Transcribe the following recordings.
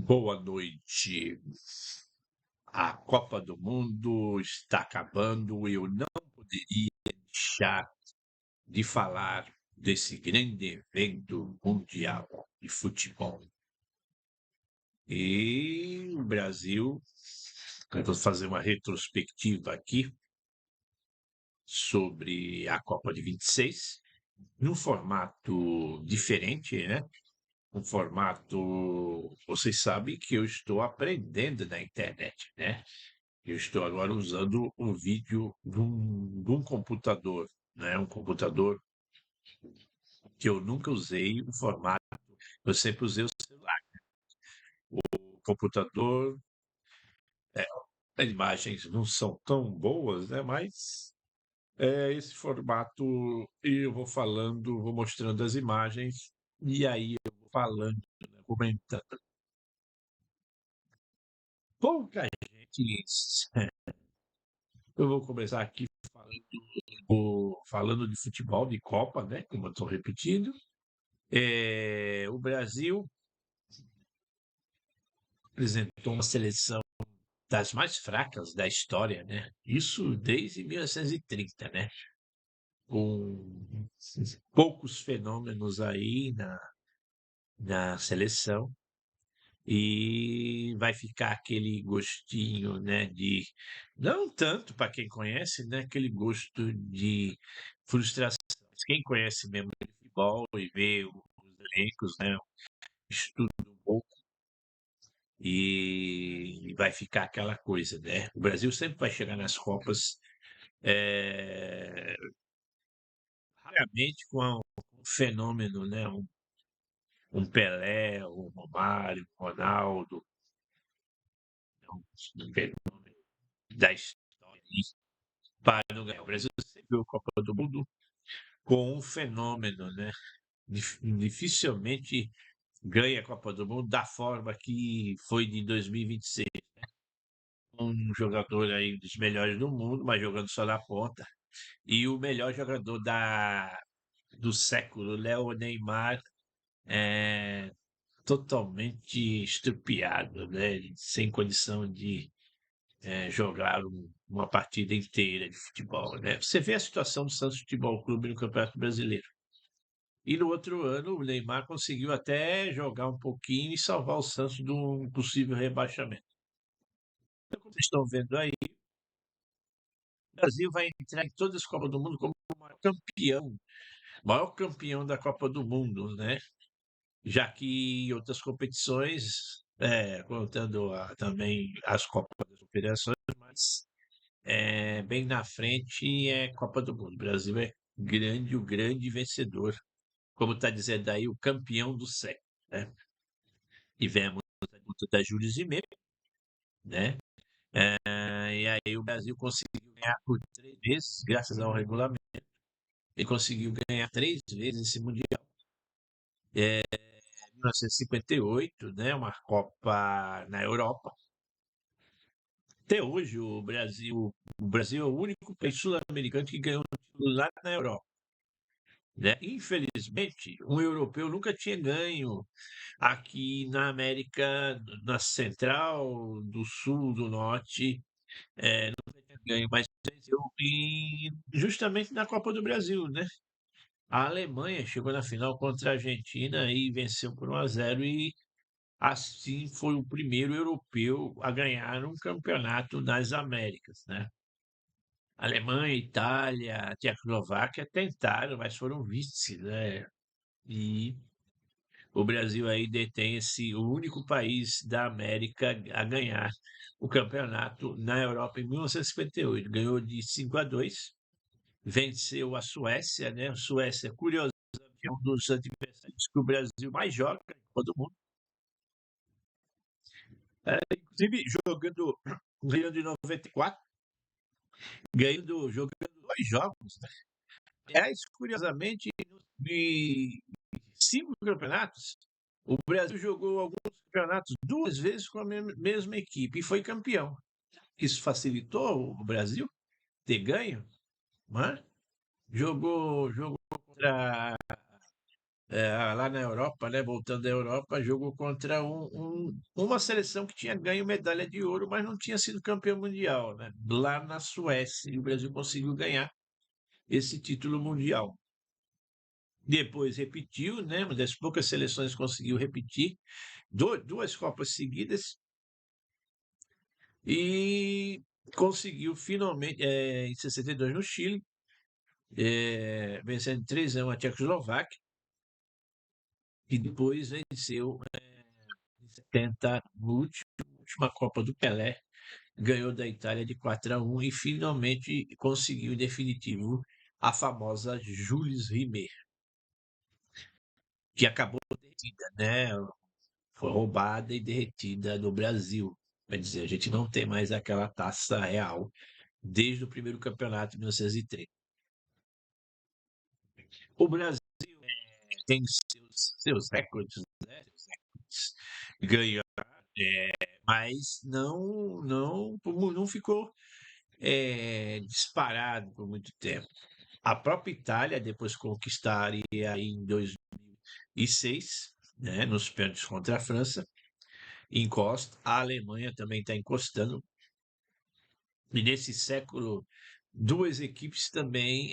Boa noite. A Copa do Mundo está acabando e eu não poderia deixar de falar desse grande evento mundial de futebol. E o Brasil, eu vou fazer uma retrospectiva aqui sobre a Copa de 26, num formato diferente, né? Um formato. Vocês sabem que eu estou aprendendo na internet, né? Eu estou agora usando um vídeo de um computador, né? Um computador que eu nunca usei, um formato. Eu sempre usei o celular. O computador, é, as imagens não são tão boas, né? Mas é esse formato e eu vou falando, vou mostrando as imagens e aí eu vou falando, né? Comentando. Pouca gente. Eu vou começar aqui falando de futebol, de Copa, né? Como eu estou repetindo. O Brasil apresentou uma seleção das mais fracas da história, né? Isso desde 1930, né? Com poucos fenômenos aí na seleção. E vai ficar aquele gostinho, né, de não tanto para quem conhece, né, aquele gosto de frustração. Mas quem conhece mesmo de futebol e vê os elencos, né, estuda um pouco e vai ficar aquela coisa, né? O Brasil sempre vai chegar nas Copas, raramente com um fenômeno, né? Um Pelé, um Romário, um Ronaldo, um fenômeno da história aí para não ganhar. O Brasil sempre ganhou a Copa do Mundo com um fenômeno, né? Dificilmente ganha a Copa do Mundo da forma que foi de 2026. Um jogador aí dos melhores do mundo, mas jogando só na ponta. E o melhor jogador do século, Léo Neymar, é totalmente estrupiado, né? Sem condição de jogar uma partida inteira de futebol, né? Você vê a situação do Santos Futebol Clube no Campeonato Brasileiro. E no outro ano, o Neymar conseguiu até jogar um pouquinho e salvar o Santos de um possível rebaixamento. Então, como vocês estão vendo aí, o Brasil vai entrar em todas as Copas do Mundo como o maior campeão da Copa do Mundo, né? Já que em outras competições, contando também as Copas das Confederações, mas bem na frente é Copa do Mundo. O Brasil é grande, o grande vencedor, como está dizendo aí, o campeão do século, né? Tivemos a luta da Júlia Zimmer, né? E aí o Brasil conseguiu ganhar por 3 vezes, graças ao regulamento, e conseguiu ganhar 3 vezes esse Mundial. 1958, né? Uma Copa na Europa. Até hoje o Brasil é o único país sul-americano que ganhou um título lá na Europa, né? Infelizmente, um europeu nunca tinha ganho aqui na América, na Central, do Sul, do Norte, nunca tinha ganho, mas venceu justamente na Copa do Brasil, né? A Alemanha chegou na final contra a Argentina e venceu por 1-0 e assim foi o primeiro europeu a ganhar um campeonato nas Américas, né? Alemanha, Itália, Tchecoslováquia tentaram, mas foram vice, né? E o Brasil aí detém o único país da América a ganhar o campeonato na Europa em 1958. Ganhou de 5-2, venceu a Suécia, né? A Suécia, curiosamente, é um dos adversários que o Brasil mais joga em todo mundo. Inclusive, ganhando em 94, jogando 2 jogos. Aliás, curiosamente, de 5 campeonatos, o Brasil jogou alguns campeonatos 2 vezes com a mesma equipe e foi campeão. Isso facilitou o Brasil ter ganho, né? Jogou contra lá na Europa, né, voltando da Europa, jogou contra uma seleção que tinha ganho medalha de ouro, mas não tinha sido campeão mundial, né, lá na Suécia, e o Brasil conseguiu ganhar esse título mundial. Depois repetiu, né, uma das poucas seleções que conseguiu repetir, duas Copas seguidas, e conseguiu finalmente, em 62 no Chile, vencendo 3-1 a Tchecoslováquia, e depois venceu em 70, última Copa do Pelé, ganhou da Itália de 4-1 e finalmente conseguiu em definitivo a famosa Jules Rimet, que acabou derretida, né? Foi roubada e derretida no Brasil. Quer dizer, a gente não tem mais aquela taça real desde o primeiro campeonato de 1930. O Brasil tem seus recordes, né? Seus recordes. Ganhar, mas não ficou disparado por muito tempo. A própria Itália, depois conquistaria aí em 2006, né, nos pênaltis contra a França, encosta. A Alemanha também está encostando. E nesse século, duas equipes também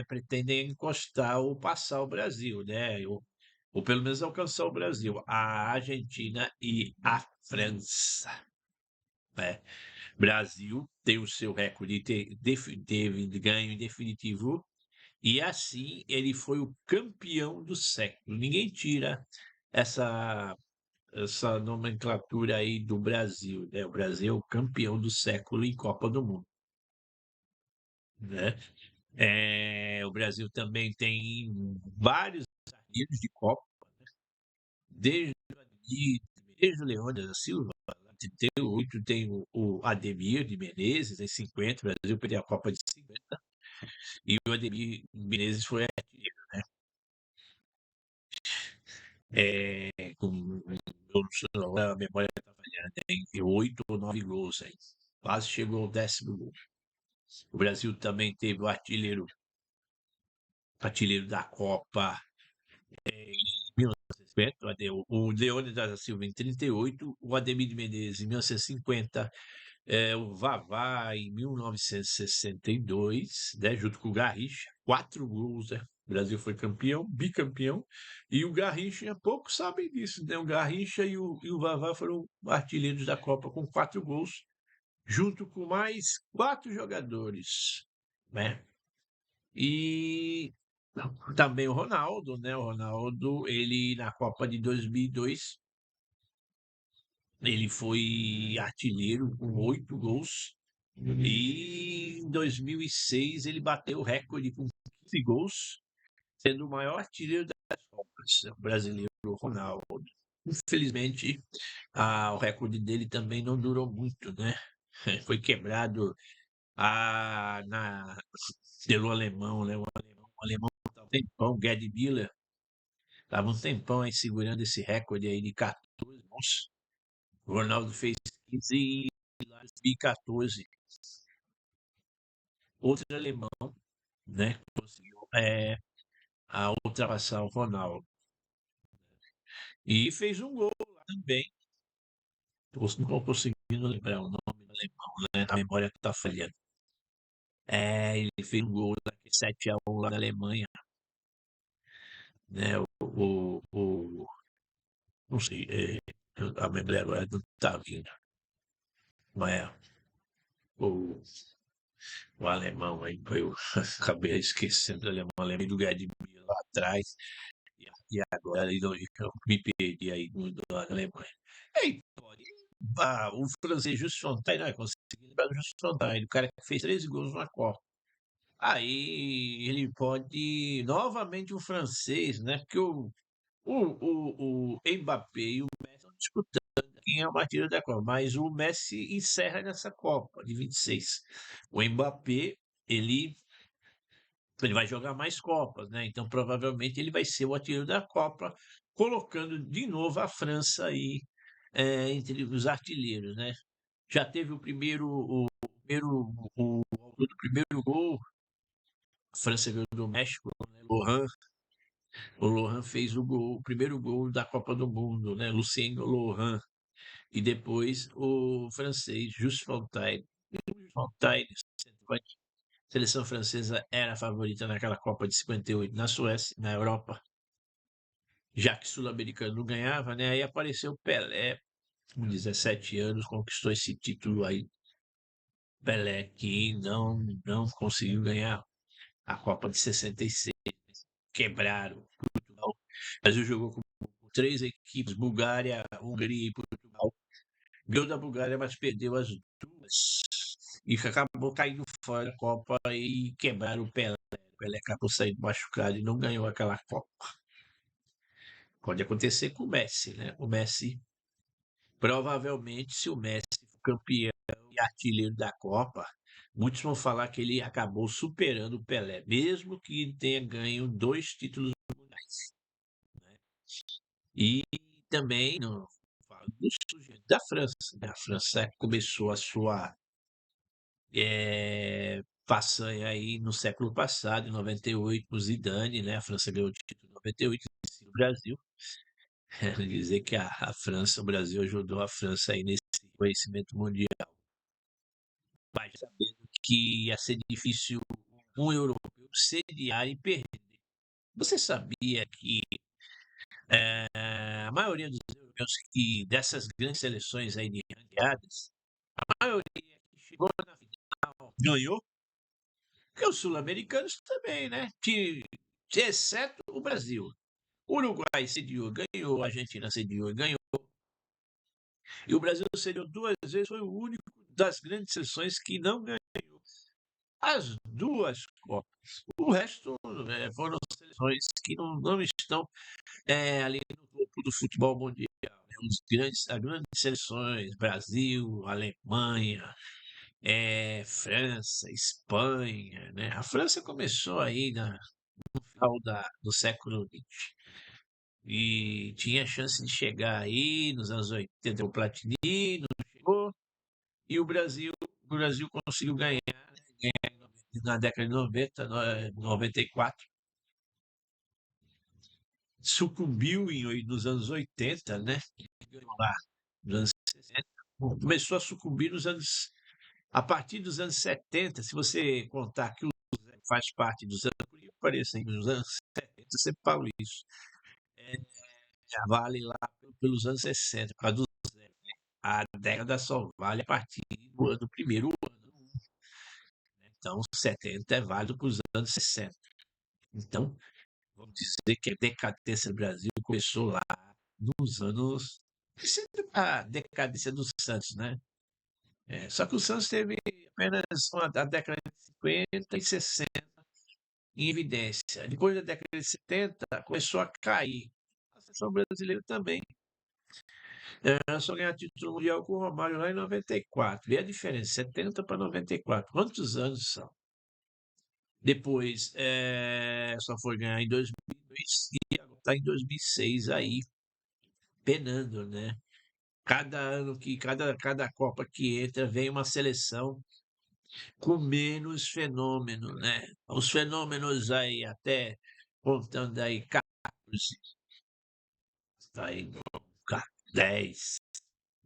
pretendem encostar ou passar o Brasil, né? Ou pelo menos alcançar o Brasil, a Argentina e a França. Né? Brasil tem o seu recorde teve ganho em definitivo e assim ele foi o campeão do século. Ninguém tira essa essa nomenclatura aí do Brasil, né? O Brasil é o campeão do século em Copa do Mundo, né? O Brasil também tem vários artilheiros de Copa, desde o Ademir, desde o Leônidas da Silva, lá em 38, tem o Ademir de Menezes, em 50, o Brasil perdeu a Copa de 50, e o Ademir Menezes foi artilheiro, né? Com a memória está falhando, tem 8 ou 9 gols aí. Quase chegou ao 10º gol. O Brasil também teve o artilheiro da Copa em 1950, o Leônidas da Silva em 38, o Ademir de Menezes em 1950, o Vavá em 1962, né, junto com o Garrincha, 4 gols, né? O Brasil foi campeão, bicampeão, e o Garrincha, poucos sabem disso, né? O Garrincha e o Vavá foram artilheiros da Copa com 4 gols, junto com mais 4 jogadores, né? E também o Ronaldo, né? O Ronaldo, ele na Copa de 2002, ele foi artilheiro com 8 gols. E em 2006 ele bateu o recorde com 15 gols, sendo o maior artilheiro das Copas, o brasileiro Ronaldo. Infelizmente, o recorde dele também não durou muito, né? Foi quebrado pelo alemão, né? O alemão estava um tempão, Gerd Müller, estava um tempão aí segurando esse recorde aí de 14 gols. O Ronaldo fez 15 em 2014. Outro alemão, né, conseguiu ultrapassar o Ronaldo. E fez um gol lá também. Não estou conseguindo lembrar o nome do alemão, né? A memória está falhando. Ele fez um gol lá, 7-1 lá na Alemanha, né? Não sei, a memória agora não está vindo. Não é o alemão aí, eu acabei esquecendo do alemão do Gerd Müller lá atrás, e agora eu me perdi aí da Alemanha. Aí, o francês Just Fontaine, não, consegui lembrar do Just Fontaine, o cara que fez 13 gols na Copa. Aí ele pode, novamente o francês, né? Porque o Mbappé e o Messi estão disputando quem é o artilheiro da Copa, mas o Messi encerra nessa Copa de 26. O Mbappé, ele vai jogar mais Copas, né? Então provavelmente ele vai ser o artilheiro da Copa, colocando de novo a França aí entre os artilheiros, né? Já teve o autor do primeiro gol, a França ganhou do México, né? Lohan, O Lohan fez o primeiro gol da Copa do Mundo, né? Lucien Lohan. E depois o francês Just Fontaine. Just Fontaine, centroavante. A seleção francesa era a favorita naquela Copa de 58 na Suécia, na Europa, já que o sul-americano não ganhava, né? Aí apareceu o Pelé, com 17 anos, conquistou esse título aí. Pelé, que não conseguiu ganhar a Copa de 66. Quebraram Portugal. O Brasil jogou com três equipes, Bulgária, Hungria e Portugal. Ganhou da Bulgária, mas perdeu as duas. E acabou caindo fora da Copa e quebraram o Pelé. O Pelé acabou saindo machucado e não ganhou aquela Copa. Pode acontecer com o Messi, né? O Messi, provavelmente, se o Messi for campeão e artilheiro da Copa, muitos vão falar que ele acabou superando o Pelé, mesmo que ele tenha ganho 2 títulos mundiais, né? E também não falo do surgimento da França, né? A França começou a sua façanha aí no século passado, em 98, com o Zidane, né? A França ganhou o título em 98, e o Brasil. Dizer que a França, o Brasil ajudou a França aí nesse conhecimento mundial. Mas sabendo que ia ser difícil um europeu sediar e perder. Você sabia que a maioria dos europeus que dessas grandes seleções aí de ranqueadas, a maioria que chegou na final ganhou? Porque os sul-americanos também, né? Exceto o Brasil. O Uruguai sediou, ganhou, a Argentina sediou, ganhou. E o Brasil sediou 2 vezes, foi o único das grandes seleções que não ganhou as 2 Copas. O resto foram seleções que não estão ali no topo do futebol mundial, né? As grandes seleções, Brasil, Alemanha, França, Espanha, né? A França começou aí no final do século XX e tinha chance de chegar aí nos anos 80, o Platini não chegou, e o Brasil conseguiu ganhar, né? Na década de 90, 94, sucumbiu nos anos 80, né? Ganhou lá nos anos 60. Começou a sucumbir a partir dos anos 70, se você contar que o Zé faz parte dos anos, por que pareça, nos anos 70, eu sempre falo isso, já vale lá pelos anos 60, por causa do Zé, né? A década só vale a partir do primeiro ano, né? Então 70 é válido para os anos 60. Então, vamos dizer que a decadência do Brasil começou lá nos anos. A decadência do Santos, né? Só que o Santos teve apenas a década de 50 e 60 em evidência. Depois da década de 70, começou a cair. A seleção brasileira também. Só ganhar título mundial com o Romário lá em 94. Vê a diferença, 70 para 94. Quantos anos são? Depois, só foi ganhar em 2002 e agora está em 2006 aí, penando, né? Cada ano cada Copa que entra, vem uma seleção com menos fenômeno, né? Os fenômenos aí, até contando aí 14, tá aí, 10,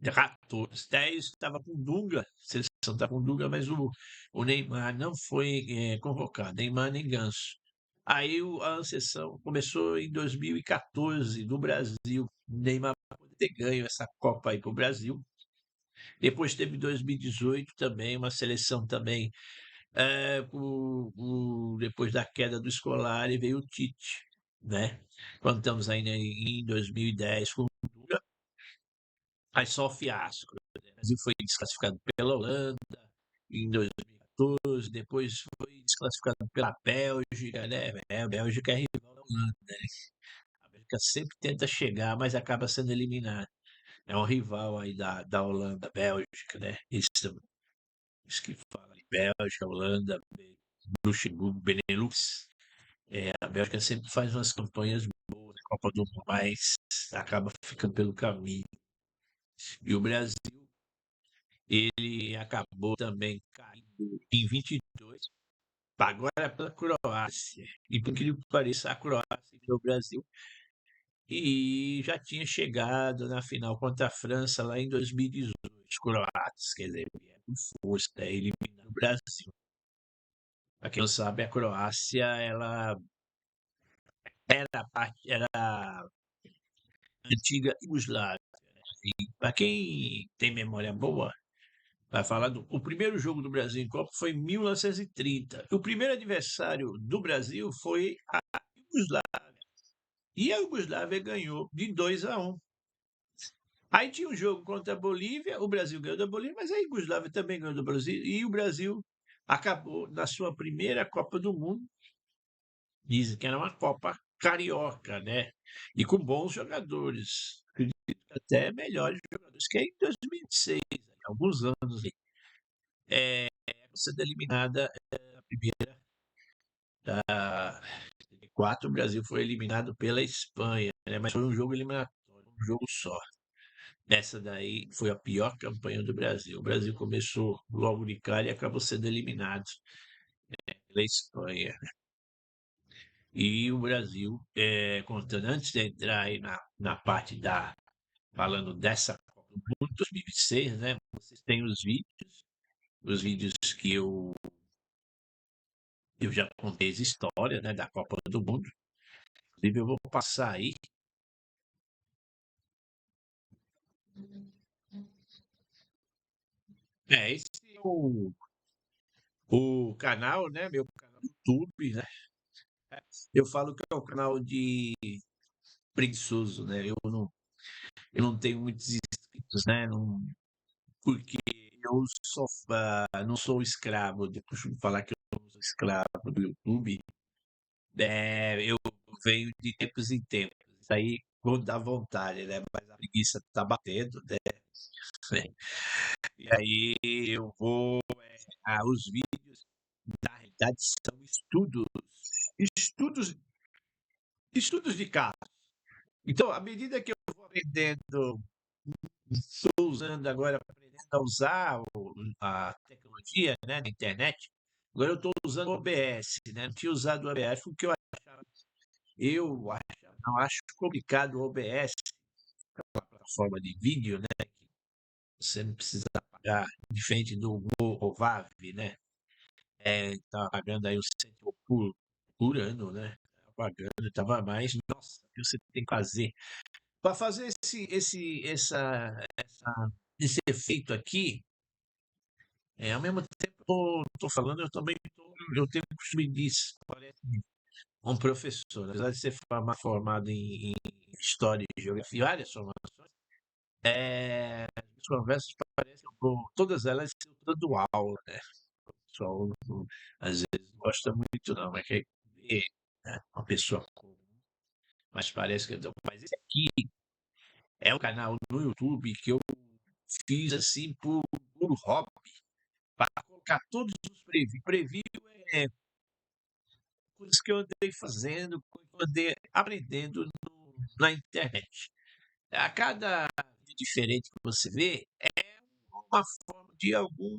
14, 10 estava com Dunga, a seleção está com Dunga, mas o Neymar não foi convocado, Neymar nem Ganso. Aí a seleção começou em 2014 no Brasil. Neymar pode ter ganho essa Copa aí para o Brasil. Depois teve 2018 também, uma seleção também, depois da queda do Scolari veio o Tite, né? Quando estamos ainda em 2010 com o Dunga, aí só fiasco. O Brasil foi desclassificado pela Holanda em 2014, depois foi desclassificado pela Bélgica, né? A Bélgica é rival da Holanda, né? A Bélgica sempre tenta chegar, mas acaba sendo eliminada. É um rival aí da Holanda, Bélgica, né? Isso que fala aí, Bélgica, Holanda, Luxemburgo, Benelux. A Bélgica sempre faz umas campanhas boas na Copa do Mundo, mas acaba ficando pelo caminho. E o Brasil, ele acabou também caindo em 22, agora pela Croácia. E por incrível que pareça, a Croácia o Brasil e já tinha chegado na final contra a França lá em 2018, os croatas, quer dizer, vieram com força, eliminando o Brasil. Para quem não sabe, a Croácia, ela era a antiga Iugoslávia. E para quem tem memória boa, vai falar o primeiro jogo do Brasil em Copa foi em 1930. O primeiro adversário do Brasil foi a Iugoslávia. E a Iugoslávia ganhou de 2-1. Aí tinha um jogo contra a Bolívia, o Brasil ganhou da Bolívia, mas a Iugoslávia também ganhou do Brasil. E o Brasil acabou na sua primeira Copa do Mundo. Dizem que era uma Copa carioca, né? E com bons jogadores. Acredito que até melhores jogadores que em 2006, alguns anos. É, sendo eliminada a primeira da quatro, o Brasil foi eliminado pela Espanha, né? Mas foi um jogo eliminatório, um jogo só. Essa daí foi a pior campanha do Brasil. O Brasil começou logo de cara e acabou sendo eliminado pela Espanha. E o Brasil, contando antes de entrar aí na parte falando dessa Copa do Mundo 2026, né? Vocês têm os vídeos que eu já contei as histórias, né, da Copa do Mundo. Inclusive, eu vou passar aí. Esse é o canal, né? Meu canal do YouTube, né? Eu falo que é um canal de preguiçoso, né? Eu não tenho muitos inscritos, né? Não, porque eu não sou escravo, eu costumo falar que eu não sou escravo do YouTube. Eu venho de tempos em tempos. Isso aí, quando dá vontade, né? Mas a preguiça tá batendo, né? E aí eu vou. Os vídeos, na realidade, são estudos, estudos de caso. Então, à medida que eu vou aprendendo, estou usando agora, aprendendo a usar a tecnologia, né, na internet, agora eu estou usando o OBS, né? Não tinha usado o OBS porque não acho complicado o OBS, a plataforma de vídeo, né? Que você não precisa pagar, diferente do Movavi, né? Tá pagando aí o centro por ano, né? Tá pagando, tava mais. Nossa, o que você tem que fazer? Para fazer esse efeito aqui, ao mesmo tempo tô falando, eu tenho o costume disso, parece um professor, apesar de ser formado em história e geografia, várias formações, as conversas parecem todas elas eu dando aula, né? O pessoal às vezes não gosta muito não, mas quer ver, né, uma pessoa comum, mas parece que mas esse aqui é um canal no YouTube que eu fiz assim por hobby, para colocar todos os previews. Preview é coisas que eu andei fazendo, que eu andei aprendendo na internet. A cada vídeo diferente que você vê, é uma forma de algum.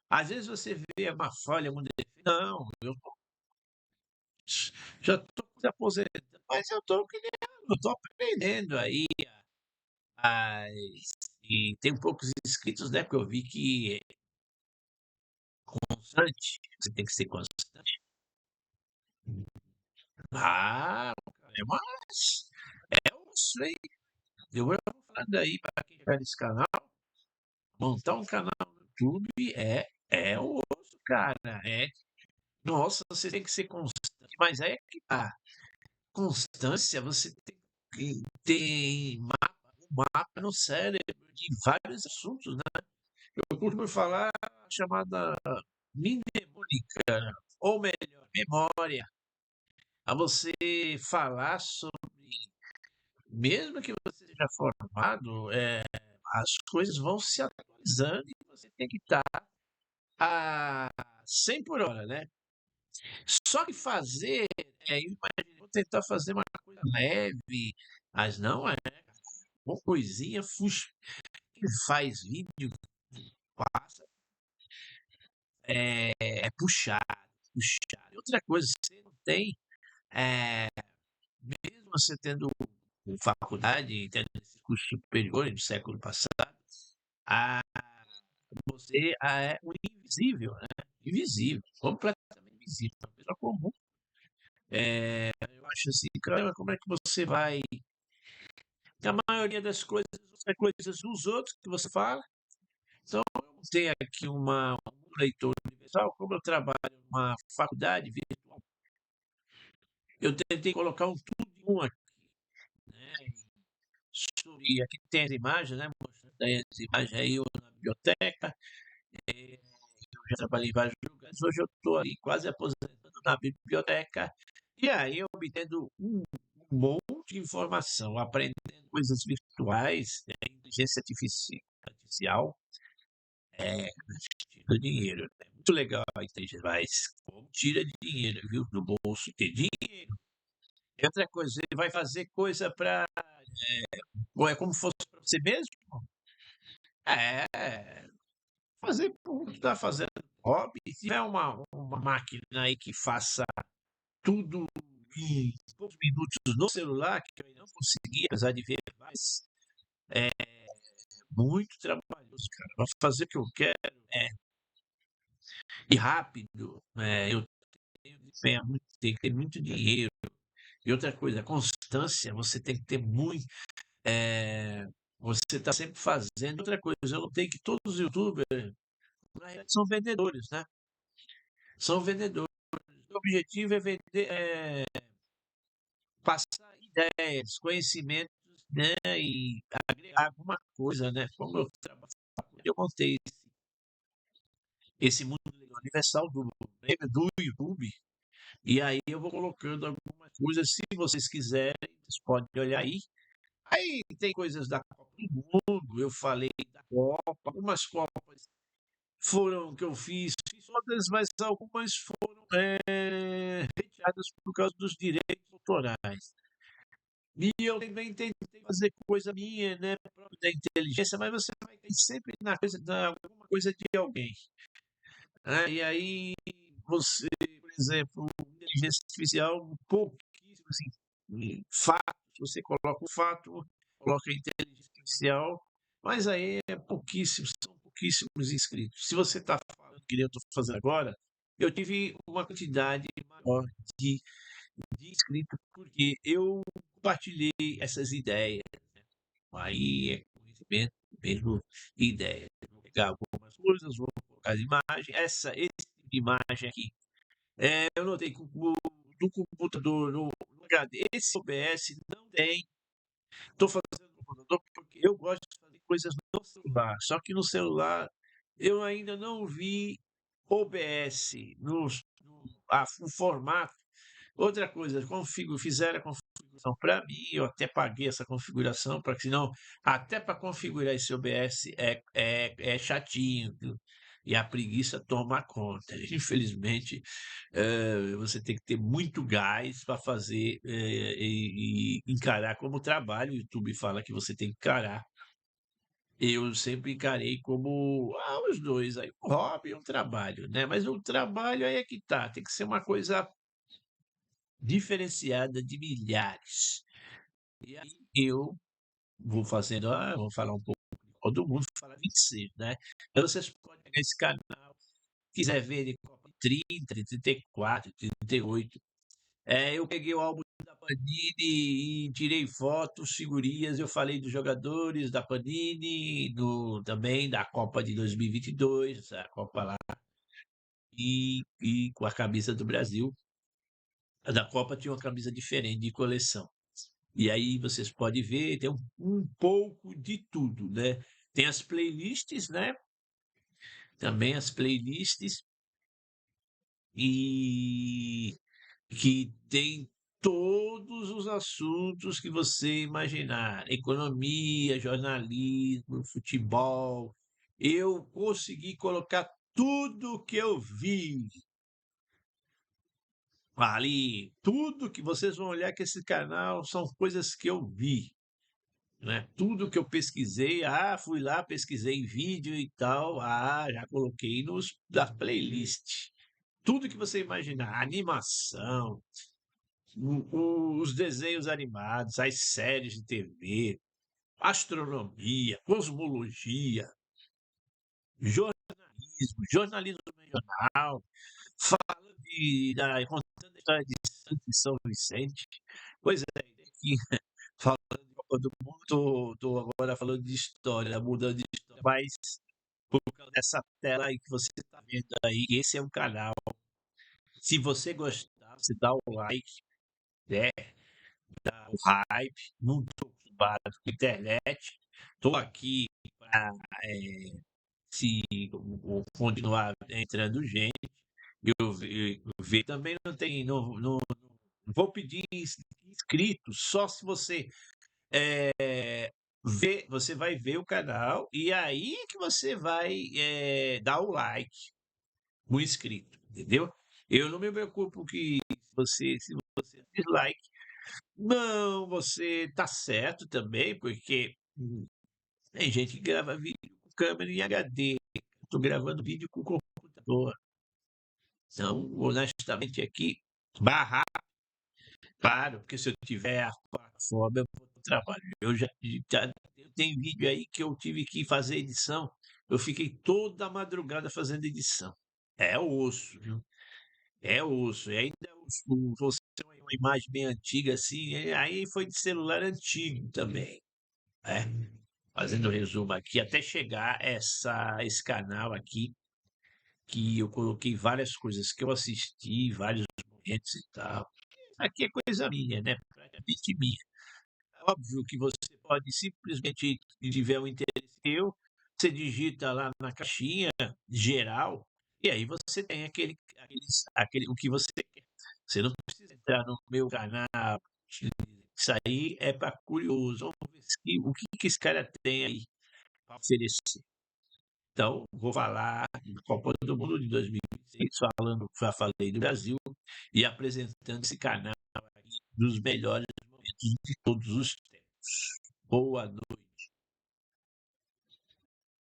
Às vezes você vê uma falha, um defeito. Não, eu já estou se aposentando, mas eu estou aprendendo aí. E tem poucos inscritos, né? Porque eu vi que é constante, você tem que ser constante. Ah, mas é osso, hein? Eu vou falando aí para quem tiver nesse canal, montar um canal no YouTube é o osso, cara. Nossa, você tem que ser constante, mas é que tá. Constância, você tem que ter um mapa no cérebro de vários assuntos, né? Eu costumo falar a chamada mnemônica, ou melhor, memória. A você falar sobre, mesmo que você seja formado, as coisas vão se atualizando e você tem que estar a 100 por hora, né? Só que fazer, imagina, vou tentar fazer uma coisa leve, mas não é uma coisinha que faz vídeo, passa, é puxado, puxado. Outra coisa, você não tem mesmo você tendo faculdade, tendo esse curso superior no século passado, a você é um invisível, né, invisível, completamente invisível, uma pessoa comum. Eu acho assim, caramba, como é que você vai a maioria das coisas é coisas dos outros que você fala, então eu não tenho aqui um leitor universal, como eu trabalho numa faculdade virtual, eu tentei colocar um tudo em um aqui, né, e aqui tem as imagens, né, mostrando aí as imagens aí, eu na biblioteca, eu já trabalhei em vários lugares, hoje eu estou ali quase aposentando na biblioteca, e aí eu obtendo um monte de informação, aprendendo coisas virtuais, inteligência artificial, tira dinheiro. É muito legal a inteligência, mas como tira dinheiro, viu? Do bolso ter dinheiro. E outra coisa, ele vai fazer coisa para. Ou é como fosse para você mesmo? É, fazer por está fazendo hobby. Se tiver uma máquina aí que faça tudo em poucos minutos no celular, que eu ainda não consegui, apesar de ver mais, é muito trabalhoso, cara. Vai fazer o que eu quero, e rápido. Eu tenho que ganhar muito, tem que ter muito dinheiro. E outra coisa, constância, você tem que ter muito. Você está sempre fazendo. Outra coisa, eu notei que todos os youtubers, na realidade, são vendedores, né? São vendedores. O objetivo é vender, passar ideias, conhecimentos, né? E agregar alguma coisa, né? Como eu trabalho, eu montei esse mundo legal universal do YouTube. E aí eu vou colocando algumas coisas, se vocês quiserem, vocês podem olhar aí. Aí tem coisas da Copa do Mundo, eu falei da Copa, algumas Copas foram que eu fiz outras, mas algumas foram retiradas por causa dos direitos autorais. E eu também tentei fazer coisa minha, né, própria da inteligência, mas você vai cair sempre na coisa, alguma coisa de alguém. Né? E aí você, por exemplo, inteligência artificial, um pouquíssimo, assim, fatos, você coloca o fato, coloca a inteligência artificial, mas aí é pouquíssimo, são pouquíssimos inscritos. Se você está falando que nem eu estou fazendo agora, eu tive uma quantidade maior de, de inscritos porque eu compartilhei essas ideias. Aí é conhecimento mesmo, ideia. Vou pegar algumas coisas, vou colocar as imagens. Esse tipo de imagem aqui. Eu notei que no computador, no HD, esse OBS não tem. Estou fazendo no computador porque eu gosto de fazer coisas no celular. Só que no celular eu ainda não vi OBS, o formato. Outra coisa, fizeram a configuração para mim, eu até paguei essa configuração, para que senão, até para configurar esse OBS é chatinho, viu? E a preguiça toma conta. Infelizmente, você tem que ter muito gás para fazer e encarar como trabalho. O YouTube fala que você tem que encarar. Eu sempre encarei como os dois, aí um hobby e um trabalho, né? Mas o trabalho aí é que tá, tem que ser uma coisa diferenciada de milhares. E aí eu vou fazendo, vou falar um pouco de todo mundo, fala 26, né? Então vocês podem pegar esse canal, quiser ver de Copa 30, 34, 38. Eu peguei o álbum da Panini e tirei fotos, figurinhas, eu falei dos jogadores da Panini, também da Copa de 2022, a Copa lá, e com a camisa do Brasil. A da Copa tinha uma camisa diferente de coleção. E aí vocês podem ver, tem um pouco de tudo, né? Tem as playlists, né? Também as playlists e que tem todos os assuntos que você imaginar, economia, jornalismo, futebol. Eu consegui colocar tudo que eu vi ali, tudo que vocês vão olhar que esse canal são coisas que eu vi. Né? Tudo que eu pesquisei, fui lá, pesquisei vídeo e tal, já coloquei da playlist. Tudo que você imaginar, animação, os desenhos animados, as séries de TV, astronomia, cosmologia, jornalismo regional, fala contando a história de Santos e São Vicente. Pois é, aqui falando de Copa do Mundo, tô agora falando de história, mudando de história, mas por causa dessa tela aí que você está vendo aí, esse é um canal. Se você gostar, você dá o like, né? Dá o hype. Não estou acostumado com a internet. Estou aqui para se continuar entrando gente. Ver também não tem, não vou pedir inscritos, só se você ver, você vai ver o canal e aí que você vai dar o like, o inscrito, entendeu? Eu não me preocupo que se você fez like, não, você tá certo também, porque tem gente que grava vídeo com câmera em HD, estou gravando vídeo com computador. Então, honestamente aqui, barrar, claro, porque se eu tiver a plataforma, eu vou pro trabalho. Eu tenho vídeo aí que eu tive que fazer edição. Eu fiquei toda a madrugada fazendo edição. É osso, viu? É osso. E ainda você tem uma imagem bem antiga assim, aí foi de celular antigo também, né? Fazendo resumo aqui, até chegar esse canal aqui, que eu coloquei várias coisas que eu assisti, vários momentos e tal. Aqui é coisa minha, né? Praticamente minha. É óbvio que você pode simplesmente, se tiver um interesse seu, você digita lá na caixinha geral, e aí você tem o que você quer. Você não precisa entrar no meu canal. Isso aí é para curioso. Vamos ver o que, que esse cara tem aí para oferecer. Então, vou falar da Copa do Mundo de 2026, já falei do Brasil, e apresentando esse canal aí dos melhores momentos de todos os tempos. Boa noite.